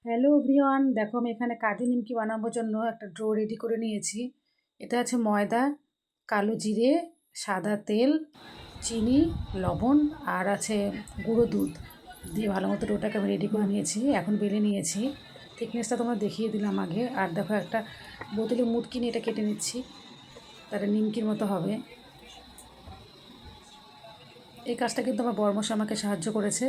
Hello everyone, দেখো আমি এখানে কাজু নিমকি বানানোর জন্য একটা ডো রেডি করে নিয়েছি। এটা আছে ময়দা, কালো জিরে, সাদা তেল, চিনি, লবণ আর আছে গুঁড়ো দুধ দিয়ে ভালো মতো ডোটাকে আমি রেডি করে নিয়েছি। এখন বেলে নিয়েছি, থিকনেসটা তোমরা দেখিয়ে দিলাম আগে। আর দেখো একটা বোতলে মুটকি নিয়ে এটা কেটে নিচ্ছি, তাহলে নিমকির মতো হবে। এই কাজটা কিন্তু আমার বড়মশাই আমাকে সাহায্য করেছে।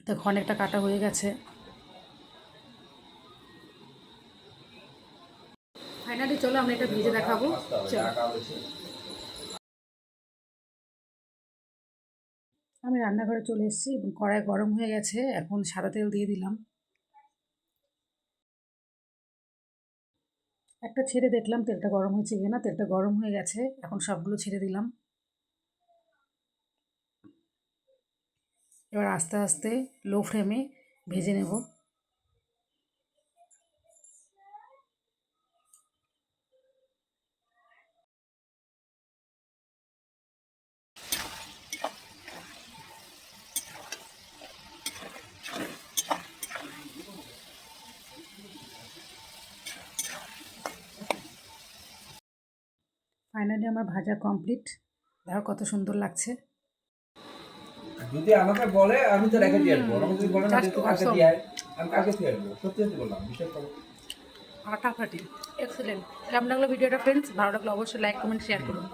দেখো অনেকটা কাটা হয়ে গেছে। ফাইনালি চলো আমরা এটা ভেজে দেখাবো। চলো, আমি রান্নাঘরে চলে এসেছি এবং কড়াই গরম হয়ে গেছে। এখন সাদা তেল দিয়ে দিলাম। একটা ছেড়ে দেখলাম তেলটা গরম হয়েছে কিনা। তেলটা গরম হয়ে গেছে, এখন সবগুলো ছেড়ে দিলাম। এবার আস্তে আস্তে লো ফ্লেমে ভেজে নেব। ফাইনালি আমার ভাজা কমপ্লিট। দেখো কত সুন্দর লাগছে। যদি আমাকে বলে আমি তো রেখে দিয়ে আসবো, আমাকে যদি বলে না তুই কালকে দিয়ে আয়, আমি কালকে দিয়ে আসবো। সত্যি সত্যি বললাম, বিশ্বাস করো। ফাটাফাটি, এক্সেলেন্ট। কেমন লাগলো ভিডিওটা ফ্রেন্ডস? ভালো লাগলে অবশ্যই লাইক কমেন্ট শেয়ার করুন।